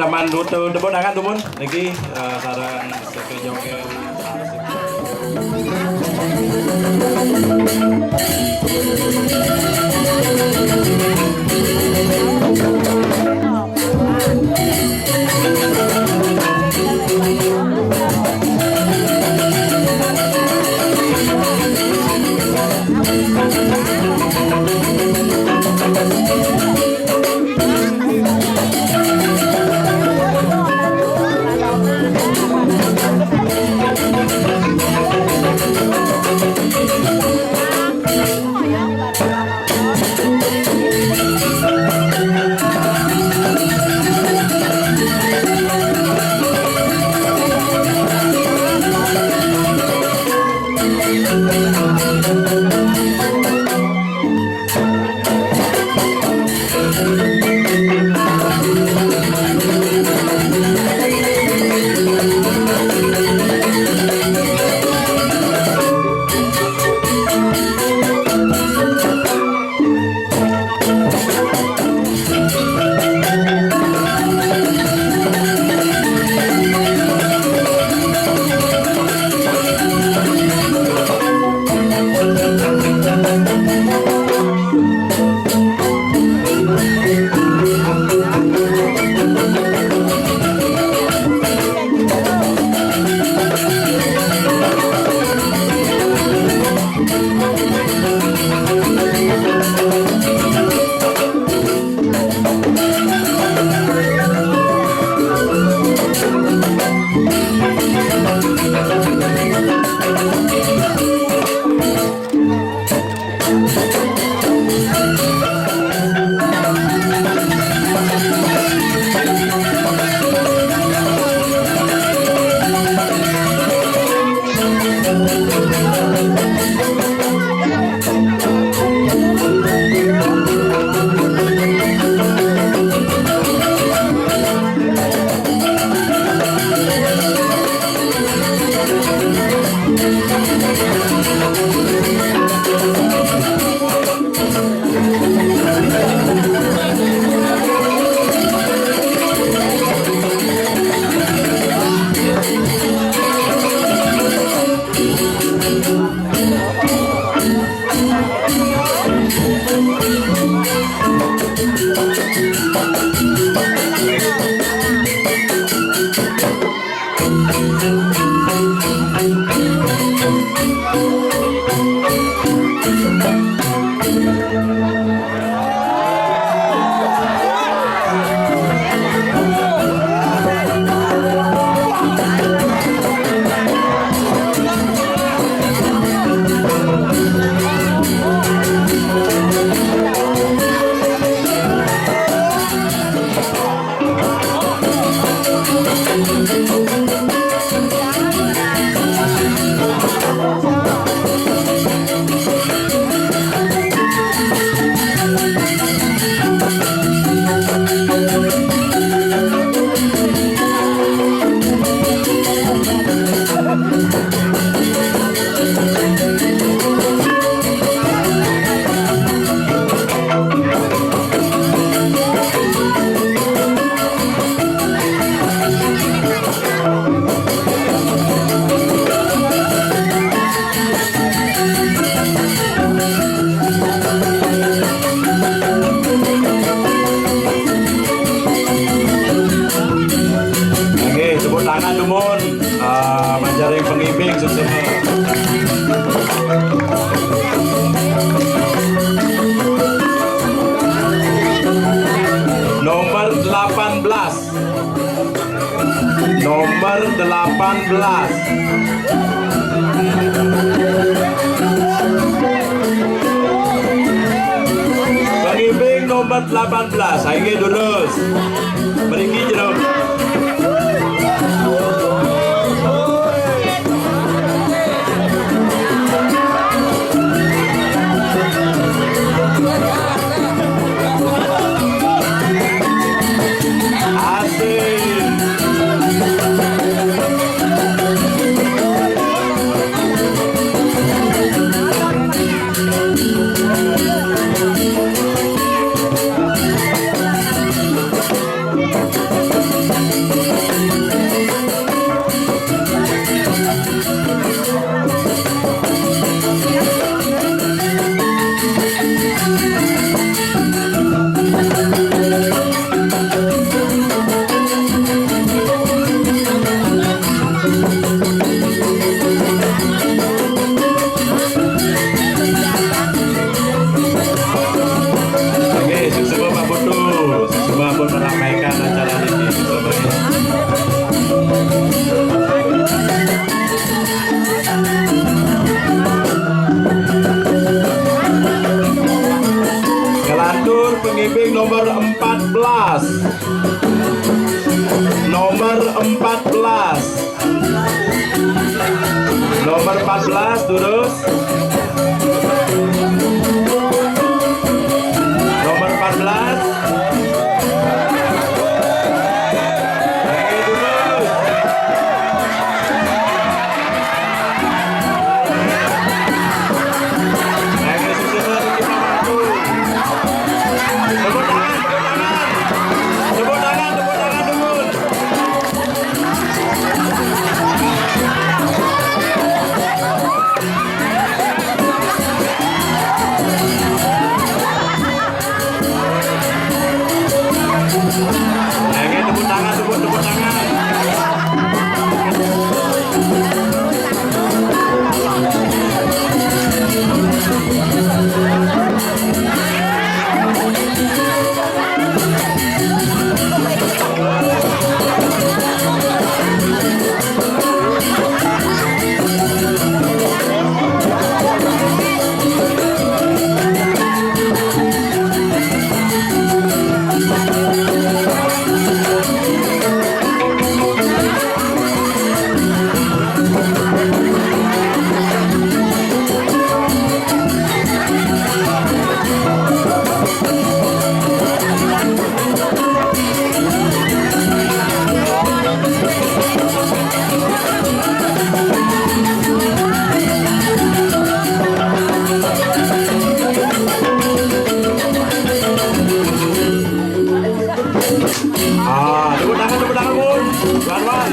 taman tebon akan tumun lagi sarang sekejoget. Manjaring pengibing sesama. Nomor 18. Nomor 18. Pengibing nomor 18. Ayo lurus. Pergi jeruk. 14. Nomor 14. Nomor 14 terus. Nomor 14. Tepuk tangan Bun. Pelan-pelan.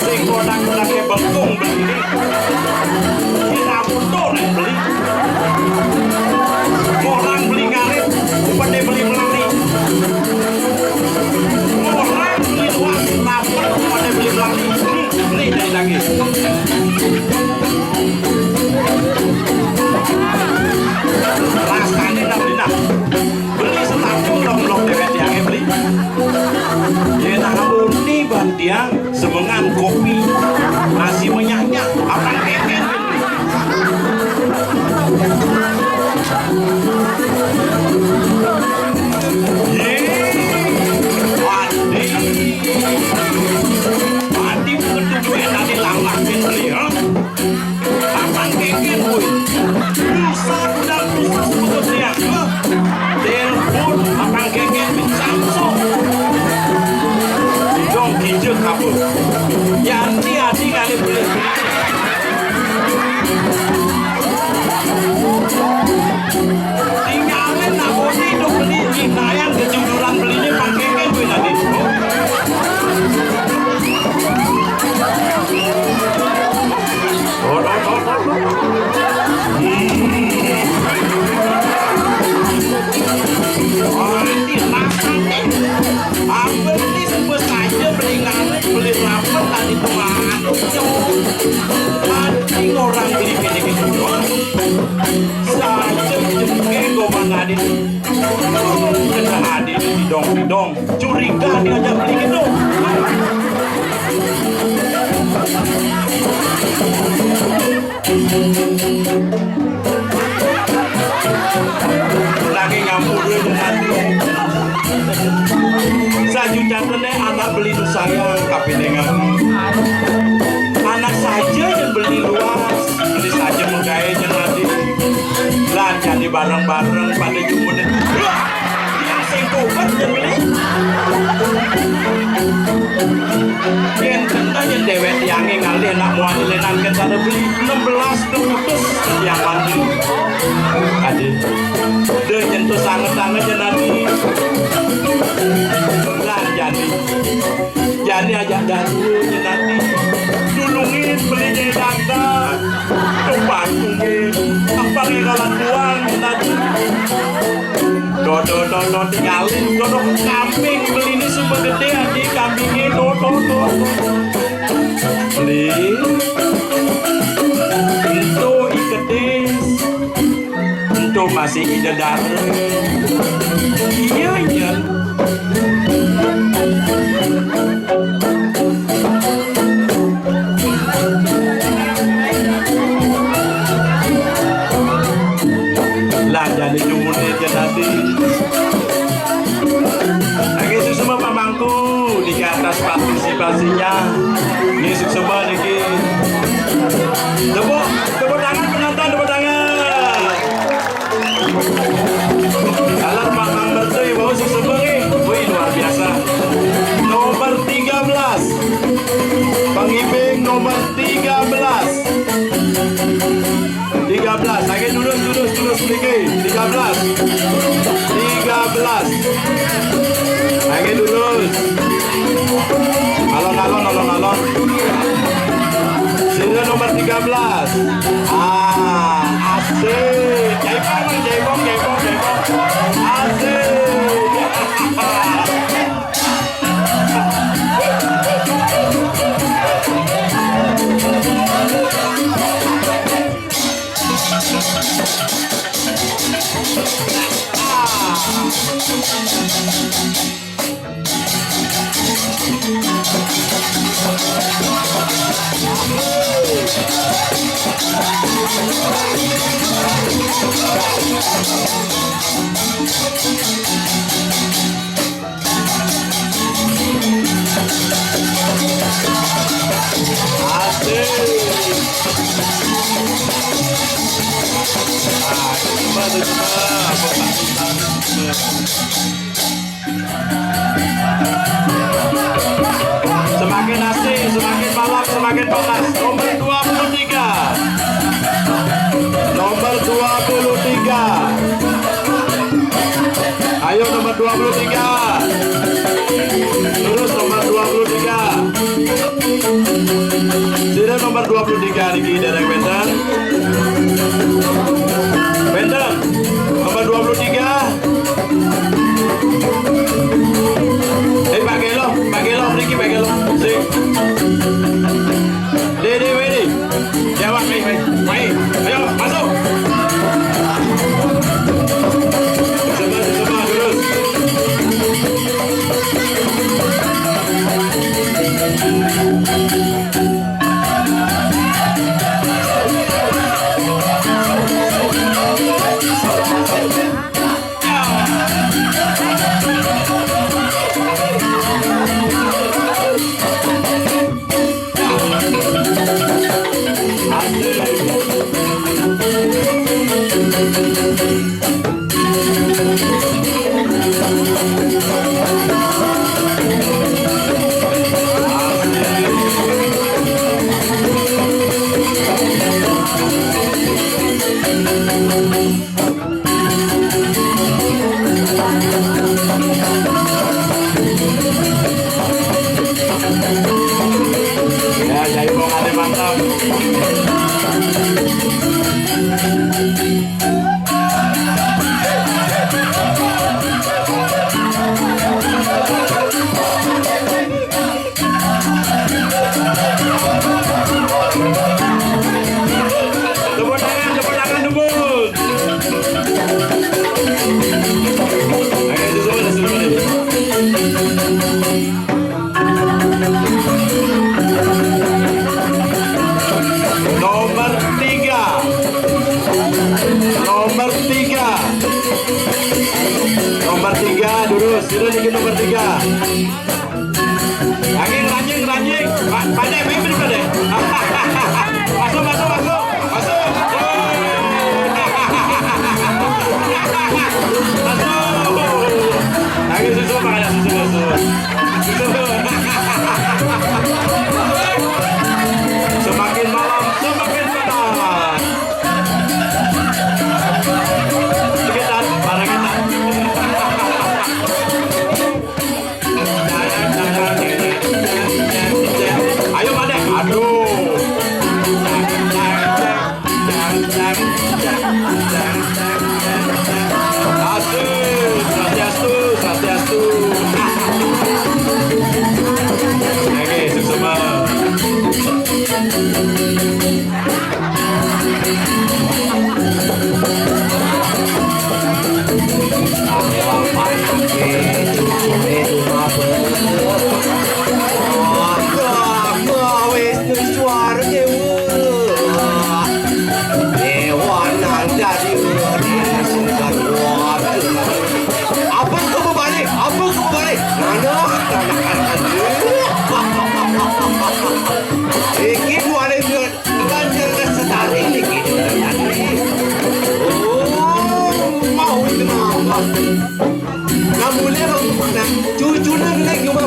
Sing kodak-kodaknya bengkung beli. Kita butuh nih beli. Orang beli ngarit, bukan beli melari. Orang beli uang, rapet, bukan beli melari. Beli dari lagi. Rasanya dah beli dah. Beli setapung long-long dewet yang beli. Dia nak abuni bantiang semengan kopi masih menyanyak apa keken Padi bukan tuh nanti langlah beli ha apa keken boy bisa dan bisa sebut dia telepon apa keken Samsung dong kijek kabur ya hati-hati kali beli tinggalin naboni dong beli cintayan kejujuran belinya pangkengnya gue tadi ini sebut saja beli ngarit beli rapet tadi pengaduknya mati orang beli gini-gini saja jengkeng gomang adit kena adit didong curiga diajak beli gitu lagi ngampurin nanti selanjutnya anak beli nu sayang tapi dengan anak saja yang beli luas beli saja menggayanya nanti lah jadi bareng-bareng pada jumunin yang singkupan yang beli yang kena yang dewet yang ngali anak mualinan kita beli 16 keputus yang mandi adik dia nyentuh sangat-sangatnya nanti lah jadi ajak darunya nanti tulungin belinya data tumpangin apa kalan uang nanti dodo tinggalin dodo kambing beli ini semua gede adik kambingnya dodo beli itu ikedes itu masih ide darah iya Panitia atas partisipasinya. Ini sukses niki. Tepuk tangan penonton, tepuk tangan. Kalau Pak Mang Mertui mau sukses nih, wih luar biasa. Nomor 13, Pengibing nomor 13. 13, lagi duduk sedikit. 13. Lagi lurus. Alon. Sini nomor 13. Asik. Jaipong. Asik. Semakin asik, semakin malam, semakin panas. Nomor 23. Ayo nomor 23. Terus nomor 23. Sudah nomor 23 niki derek benten. Nomor 23. Pak Gelo, niki Pak Gelo. Sik. Dede. Jawab nih. Ayo masuk. Sebar terus. Nomor 3 dulu, sudah dikit nomor 3. Angin ranjing. Pandai, mimpin pandai. Masuk. Angin susu makanya susu. Semakin malam, semakin panas. Sekitar, para kita. Ayo Made, aduh. Asik, swastiastu. Kamu lihat untuk mana? Cucu neng neng cuma